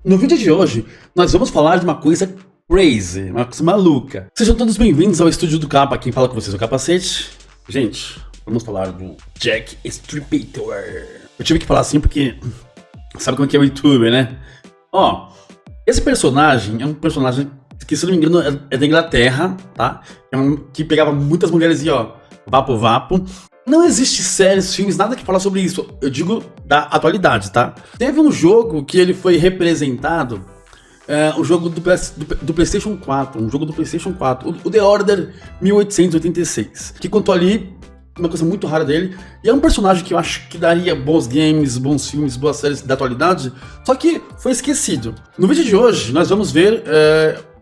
No vídeo de hoje, nós vamos falar de uma coisa crazy, uma coisa maluca. Sejam todos bem-vindos ao Estúdio do Capa, quem fala com vocês é o Capacete. Gente, vamos falar do Jack Stripator. Eu tive que falar assim porque sabe como é que é o YouTube, né? Ó, esse personagem é um personagem que, se não me engano, é da Inglaterra, tá? Que pegava muitas mulheres e ó, vapo. Não existe séries, filmes, nada que fala sobre isso. Eu digo da atualidade, tá? Teve um jogo que ele foi representado, o jogo do PlayStation 4, um jogo do PlayStation 4, o The Order 1886, que contou ali uma coisa muito rara dele, e é um personagem que eu acho que daria bons games, bons filmes, boas séries da atualidade, só que foi esquecido. No vídeo de hoje, nós vamos ver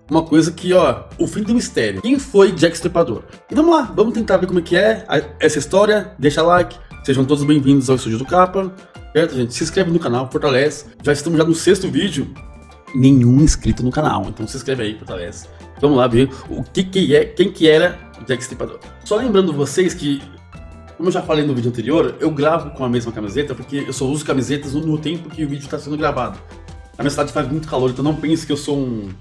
uma coisa que, ó, o fim do mistério. Quem foi Jack Stripador? E vamos lá, vamos tentar ver como é que é essa história. Deixa like, sejam todos bem-vindos ao Estúdio do Capa, certo, gente? Se inscreve no canal, fortalece. Já estamos no 6º vídeo, nenhum inscrito no canal, então se inscreve aí, fortalece. Vamos lá ver quem que era Jack Stripador. Só lembrando vocês que, como eu já falei no vídeo anterior, eu gravo com a mesma camiseta porque eu só uso camisetas no tempo que o vídeo está sendo gravado. A minha cidade faz muito calor, então não pense que eu sou um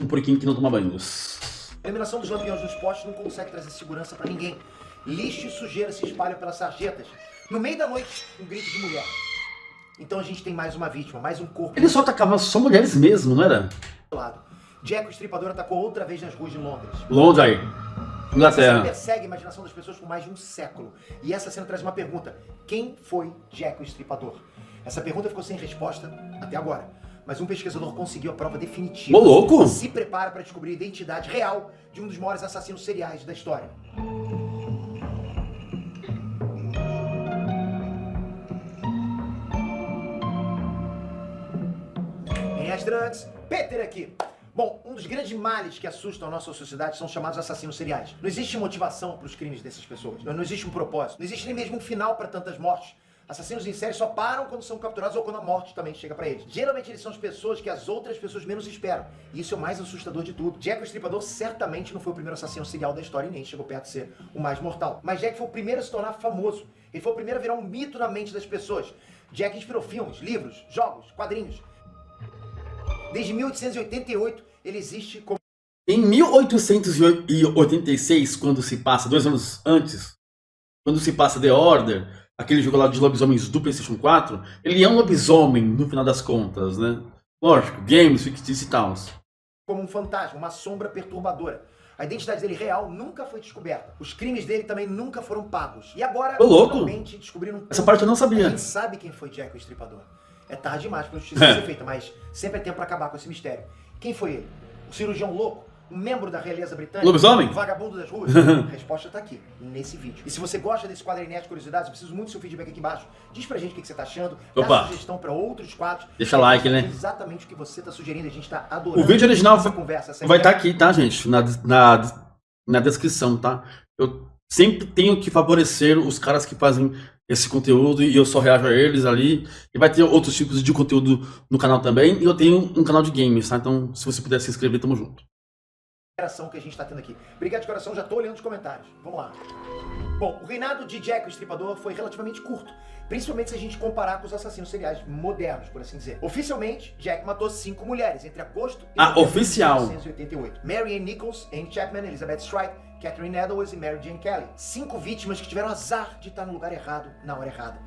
porquinho que não toma banhos. A eliminação dos lampiões dos postes não consegue trazer segurança pra ninguém. Lixo e sujeira se espalham pelas sarjetas. No meio da noite, um grito de mulher. Então a gente tem mais uma vítima, mais um corpo. Ele só atacava só mulheres mesmo, não era? Do lado. Jack o Estripador atacou outra vez nas ruas de Londres. Londres aí, Essa cena Inglaterra. persegue a imaginação das pessoas por mais de um século. E essa cena traz uma pergunta. Quem foi Jack o Estripador? Essa pergunta ficou sem resposta até agora. Mas um pesquisador conseguiu a prova definitiva. Ô, louco! Se prepara para descobrir a identidade real de um dos maiores assassinos seriais da história. Em As Drugs, Peter aqui. Bom, um dos grandes males que assustam a nossa sociedade são os chamados assassinos seriais. Não existe motivação para os crimes dessas pessoas. Não existe um propósito. Não existe nem mesmo um final para tantas mortes. Assassinos em série só param quando são capturados ou quando a morte também chega pra eles. Geralmente eles são as pessoas que as outras pessoas menos esperam. E isso é o mais assustador de tudo. Jack o Estripador certamente não foi o primeiro assassino serial da história e nem chegou perto de ser o mais mortal. Mas Jack foi o primeiro a se tornar famoso. Ele foi o primeiro a virar um mito na mente das pessoas. Jack inspirou filmes, livros, jogos, quadrinhos. Desde 1888 ele existe como... Em 1886, quando se passa, 2 anos antes, quando se passa The Order, aquele jogo lá de lobisomens do PlayStation 4, ele é um lobisomem no final das contas, né? Lógico, games, fictícios e tal. como um fantasma, uma sombra perturbadora. A identidade dele real nunca foi descoberta. Os crimes dele também nunca foram pagos. E agora, Ô, louco! finalmente, descobriram... Essa parte eu não A sabia. gente sabe quem foi Jack o Estripador. É tarde demais pra justiça ser feita, mas sempre é tempo pra acabar com esse mistério. Quem foi ele? O cirurgião louco? Um membro da realeza britânica? Lobisomem? Um vagabundo das ruas? A resposta tá aqui, nesse vídeo. E se você gosta desse quadro Nerd Curiosidades, eu preciso muito do seu feedback aqui embaixo. Diz pra gente o que você tá achando. Opa. Dá sugestão pra outros quadros. Deixa like, né? Exatamente o que você tá sugerindo. A gente tá adorando O vídeo original essa conversa. Essa vai estar ideia. aqui, tá, gente? Na descrição, tá? Eu sempre tenho que favorecer os caras que fazem esse conteúdo e eu só reajo a eles ali. E vai ter outros tipos de conteúdo no canal também. E eu tenho um canal de games, tá? Então, se você puder se inscrever, tamo junto. Interação que a gente tá tendo aqui. Obrigado de coração, já tô olhando os comentários. Vamos lá. Bom, o reinado de Jack o Estripador foi relativamente curto, principalmente se a gente comparar com os assassinos seriais modernos, por assim dizer. Oficialmente, Jack matou 5 mulheres entre agosto e novembro oficial. de 1988. Mary Ann Nichols, Anne Chapman, Elizabeth Strike, Catherine Edwards e Mary Jane Kelly. 5 vítimas que tiveram azar de estar no lugar errado, na hora errada.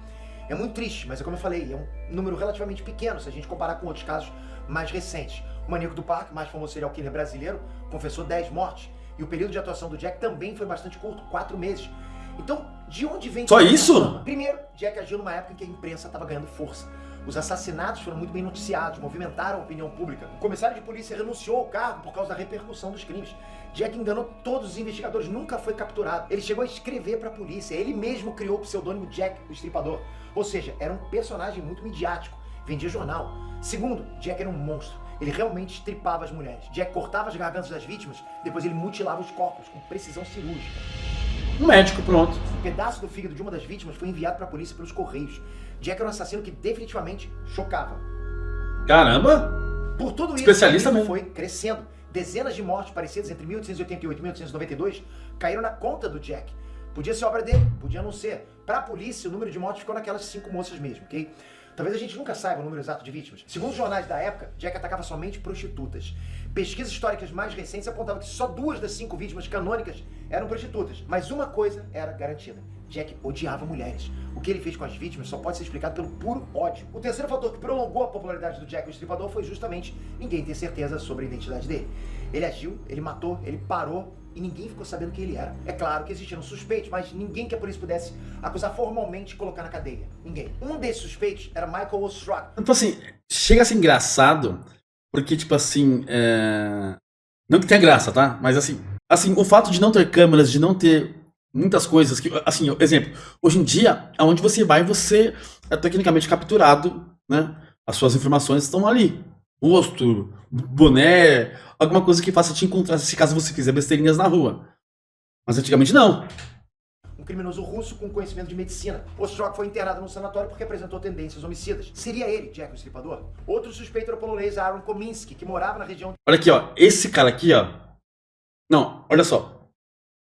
É muito triste, mas é como eu falei, é um número relativamente pequeno se a gente comparar com outros casos mais recentes. O Maníaco do Parque, mais famoso serial killer brasileiro, confessou 10 mortes. E o período de atuação do Jack também foi bastante curto, 4 meses. Então, de onde vem... Só toda essa isso? fama? Primeiro, Jack agiu numa época em que a imprensa estava ganhando força. Os assassinatos foram muito bem noticiados, movimentaram a opinião pública. O comissário de polícia renunciou ao cargo por causa da repercussão dos crimes. Jack enganou todos os investigadores, nunca foi capturado. Ele chegou a escrever para a polícia, ele mesmo criou o pseudônimo Jack o Estripador. Ou seja, era um personagem muito midiático, vendia jornal. Segundo, Jack era um monstro. Ele realmente estripava as mulheres. Jack cortava as gargantas das vítimas, depois ele mutilava os corpos com precisão cirúrgica. Um médico, pronto. Um pedaço do fígado de uma das vítimas foi enviado para a polícia pelos correios. Jack era um assassino que definitivamente chocava. Caramba! Por tudo isso, Especialista o mesmo. foi crescendo. Dezenas de mortes parecidas entre 1888 e 1892 caíram na conta do Jack. Podia ser obra dele, podia não ser. Para a polícia, o número de mortes ficou naquelas 5 moças mesmo, ok? Talvez a gente nunca saiba o número exato de vítimas. Segundo os jornais da época, Jack atacava somente prostitutas. Pesquisas históricas mais recentes apontavam que só 2 das 5 vítimas canônicas eram prostitutas. Mas uma coisa era garantida: Jack odiava mulheres. O que ele fez com as vítimas só pode ser explicado pelo puro ódio. O terceiro fator que prolongou a popularidade do Jack o Estripador foi justamente ninguém ter certeza sobre a identidade dele. Ele agiu, ele matou, ele parou e ninguém ficou sabendo quem ele era. É claro que existiam suspeitos, mas ninguém que a polícia pudesse acusar formalmente e colocar na cadeia. Ninguém. Um desses suspeitos era Michael Ostrach. Tipo assim, chega a ser engraçado, porque, tipo assim, não que tenha graça, tá? Mas assim, o fato de não ter câmeras, de não ter muitas coisas que, assim, exemplo, hoje em dia, aonde você vai, você é tecnicamente capturado, né? As suas informações estão ali. Rosto, boné, alguma coisa que faça te encontrar se caso você fizer besteirinhas na rua. Mas antigamente não. Um criminoso russo com conhecimento de medicina. Ostrach foi internado no sanatório porque apresentou tendências homicidas. Seria ele, Jack o Estripador? Outro suspeito era o polonês Aaron Kominski, que morava na região... Olha aqui, ó. Esse cara aqui, ó. Não, olha só.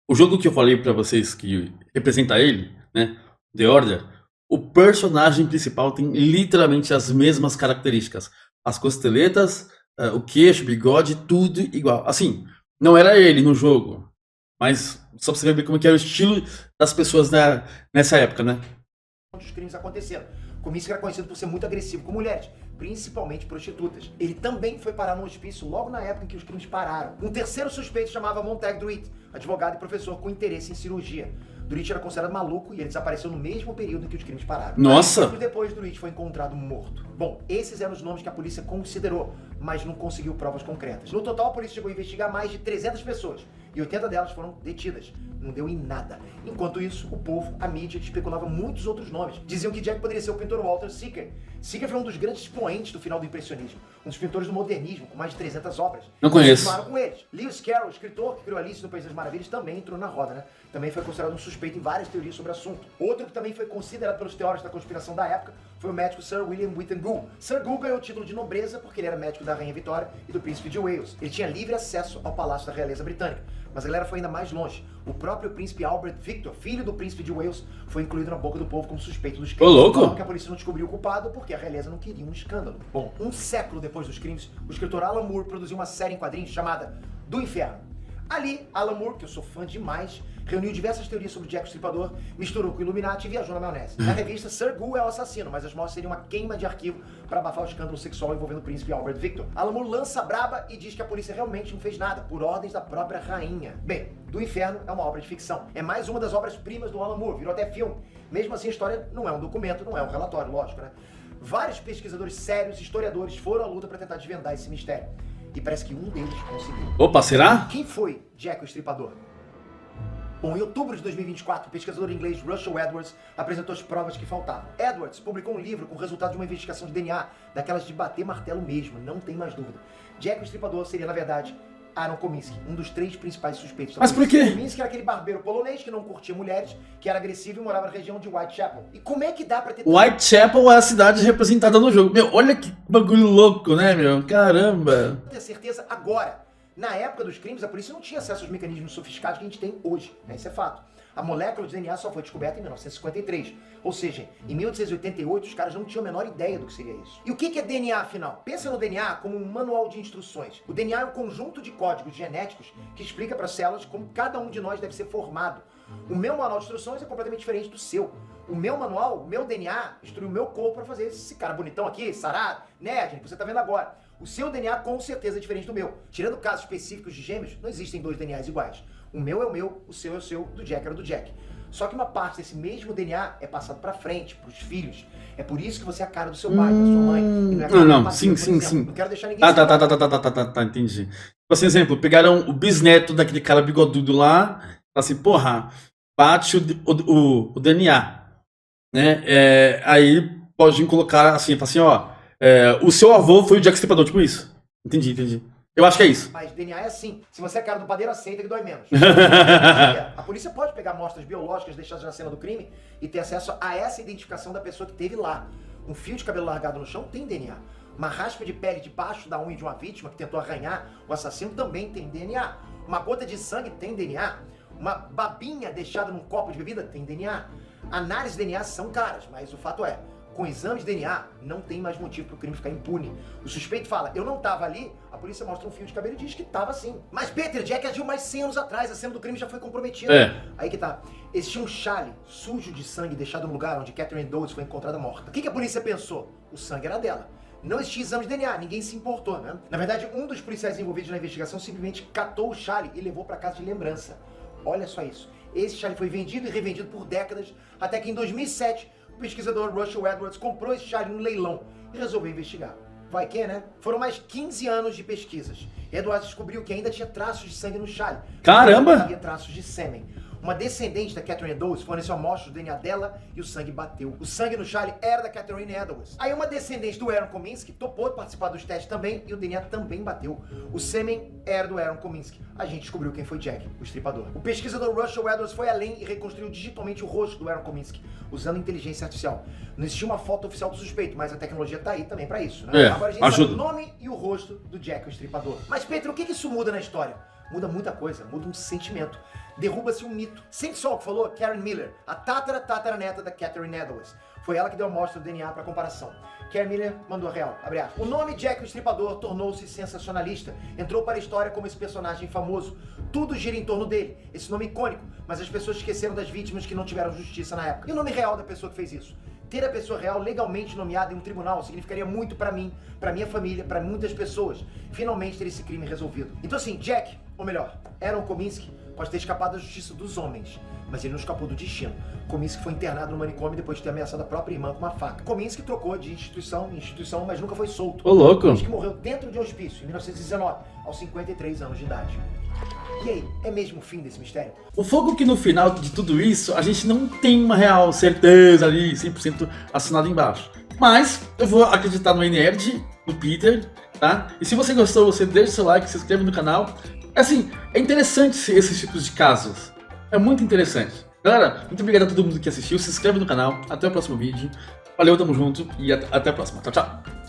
O jogo que eu falei pra vocês que representa ele, né? The Order. O personagem principal tem literalmente as mesmas características. As costeletas, o queixo, o bigode, tudo igual. Assim, não era ele no jogo. Mas só pra você ver como que era o estilo das pessoas nessa época, né? Onde os crimes aconteceram. Kominski era conhecido por ser muito agressivo com mulheres, principalmente prostitutas. Ele também foi parar no hospício logo na época em que os crimes pararam. Um terceiro suspeito chamava Montag Druitt, advogado e professor com interesse em cirurgia. Druitt era considerado maluco e ele desapareceu no mesmo período em que os crimes pararam. Nossa! Depois, Druitt foi encontrado morto. Bom, esses eram os nomes que a polícia considerou, mas não conseguiu provas concretas. No total, a polícia chegou a investigar mais de 300 pessoas e 80 delas foram detidas. Não deu em nada. Enquanto isso, o povo, a mídia, especulava muitos outros nomes. Diziam que Jack poderia ser o pintor Walter Sickert. Sickert foi um dos grandes expoentes do final do impressionismo, um dos pintores do modernismo, com mais de 300 obras. Não conheço. Continuaram com eles. Lewis Carroll, escritor que criou Alice no País das Maravilhas, também entrou na roda, né? Também foi considerado um suspeito em várias teorias sobre o assunto. Outro que também foi considerado pelos teóricos da conspiração da época foi o médico Sir William Whittington. Sir Gould ganhou o título de nobreza porque ele era médico da Rainha Vitória e do Príncipe de Wales. Ele tinha livre acesso ao Palácio da Realeza Britânica. Mas a galera foi ainda mais longe. O próprio príncipe Albert Victor, filho do príncipe de Wales, foi incluído na boca do povo como suspeito dos crimes. Ô, louco! Claro que a polícia não descobriu o culpado porque a realeza não queria um escândalo. Bom, um século depois dos crimes, o escritor Alan Moore produziu uma série em quadrinhos chamada Do Inferno. Ali, Alan Moore, que eu sou fã demais, reuniu diversas teorias sobre Jack o Estripador, misturou com o Illuminati e viajou na maionese. Na revista, Sir Gould é o assassino, mas as mortes seriam uma queima de arquivo para abafar o escândalo sexual envolvendo o príncipe Albert Victor. Alan Moore lança a braba e diz que a polícia realmente não fez nada, por ordens da própria rainha. Bem, Do Inferno é uma obra de ficção. É mais uma das obras-primas do Alan Moore, virou até filme. Mesmo assim, a história não é um documento, não é um relatório, lógico, né? Vários pesquisadores sérios, historiadores, foram à luta para tentar desvendar esse mistério. E parece que um deles conseguiu. Opa, será? Quem foi Jack o Estripador? Bom, em outubro de 2024, o pesquisador inglês Russell Edwards apresentou as provas que faltavam. Edwards publicou um livro com o resultado de uma investigação de DNA, daquelas de bater martelo mesmo, não tem mais dúvida. Jack o Estripador seria, na verdade, Aaron Kominski, um dos 3 principais suspeitos. Mas por quê? Kominski era aquele barbeiro polonês que não curtia mulheres, que era agressivo e morava na região de Whitechapel. E como é que dá pra ter... Whitechapel é a cidade representada no jogo. Meu, olha que bagulho louco, né, meu? Caramba! ter certeza agora. Na época dos crimes, a polícia não tinha acesso aos mecanismos sofisticados que a gente tem hoje, né? Isso é fato. A molécula de DNA só foi descoberta em 1953. Ou seja, em 1888 os caras não tinham a menor ideia do que seria isso. E o que é DNA, afinal? Pensa no DNA como um manual de instruções. O DNA é um conjunto de códigos genéticos que explica para as células como cada um de nós deve ser formado. O meu manual de instruções é completamente diferente do seu. O meu manual, o meu DNA, instrui o meu corpo para fazer esse cara bonitão aqui, sarado, nerd, que você tá vendo agora. O seu DNA com certeza é diferente do meu. Tirando casos específicos de gêmeos, não existem 2 DNAs iguais. O meu é o meu, o seu é o seu, do Jack era do Jack. Só que uma parte desse mesmo DNA é passado pra frente, pros filhos. É por isso que você é a cara do seu pai, da sua mãe. E não é a cara do sim. Não quero deixar ninguém... Tá, entendi. Tipo assim, exemplo, pegaram o bisneto daquele cara bigodudo lá, assim, porra, bate o DNA, né? Aí pode colocar assim, fala assim, ó, o seu avô foi o Jack Estripador, tipo isso. Entendi. Eu acho que é isso. Mas DNA é assim. Se você é cara do padeiro, aceita que dói menos. A polícia pode pegar amostras biológicas deixadas na cena do crime e ter acesso a essa identificação da pessoa que teve lá. Um fio de cabelo largado no chão tem DNA. Uma raspa de pele debaixo da unha de uma vítima que tentou arranhar o assassino também tem DNA. Uma gota de sangue tem DNA. Uma babinha deixada num copo de bebida tem DNA. Análises de DNA são caras, mas o fato é, Com exames de DNA, não tem mais motivo para o crime ficar impune. O suspeito fala, eu não tava ali, a polícia mostra um fio de cabelo e diz que tava sim. Mas Peter, Jack agiu mais 100 anos atrás, a cena do crime já foi comprometida. Aí que tá, existia um chale sujo de sangue deixado no lugar onde Catherine Dowes foi encontrada morta. O que a polícia pensou? O sangue era dela. Não existia exame de DNA, ninguém se importou, né? Na verdade, um dos policiais envolvidos na investigação simplesmente catou o chale e levou para casa de lembrança. Olha só isso. Esse chale foi vendido e revendido por décadas, até que em 2007, o pesquisador Russell Edwards comprou esse chale no leilão e resolveu investigar. Vai que, né? Foram mais 15 anos de pesquisas. Edwards descobriu que ainda tinha traços de sangue no chale. Caramba! Havia traços de sêmen. Uma descendente da Catherine Dowes forneceu amostras do DNA dela e o sangue bateu. O sangue no chale era da Catherine Edwards. Aí uma descendente do Aaron Kominski topou participar dos testes também e o DNA também bateu. O sêmen era do Aaron Kominski. A gente descobriu quem foi Jack, o estripador. O pesquisador Russell Edwards foi além e reconstruiu digitalmente o rosto do Aaron Kominski, usando inteligência artificial. Não existia uma foto oficial do suspeito, mas a tecnologia tá aí também pra isso, né? Agora a gente sabe o nome e o rosto do Jack, o estripador. Mas Pedro, o que isso muda na história? Muda muita coisa, muda um sentimento. Derruba-se um mito. Sente só o que falou Karen Miller, a tataraneta da Catherine Edwards. Foi ela que deu a amostra do DNA para comparação. Karen Miller mandou a real, abre aspas. O nome Jack o Estripador tornou-se sensacionalista. Entrou para a história como esse personagem famoso. Tudo gira em torno dele, esse nome icônico. Mas as pessoas esqueceram das vítimas que não tiveram justiça na época. E o nome real da pessoa que fez isso? Ter a pessoa real legalmente nomeada em um tribunal significaria muito pra mim, pra minha família, pra muitas pessoas. Finalmente ter esse crime resolvido. Então assim, Jack, ou melhor, Aaron Kominski, pode ter escapado da justiça dos homens, mas ele não escapou do destino. Kominski foi internado no manicômio depois de ter ameaçado a própria irmã com uma faca. Kominski trocou de instituição em instituição, mas nunca foi solto. Ô, louco! Kominski morreu dentro de um hospício, em 1919, aos 53 anos de idade. E aí, é mesmo o fim desse mistério? O fogo que no final de tudo isso, a gente não tem uma real certeza ali, 100% assinado embaixo. Mas eu vou acreditar no Nerd, no Peter, tá? E se você gostou, você deixa o seu like, se inscreve no canal. Assim, é interessante esses tipos de casos. É muito interessante. Galera, muito obrigado a todo mundo que assistiu. Se inscreve no canal. Até o próximo vídeo. Valeu, tamo junto e até a próxima. Tchau, tchau.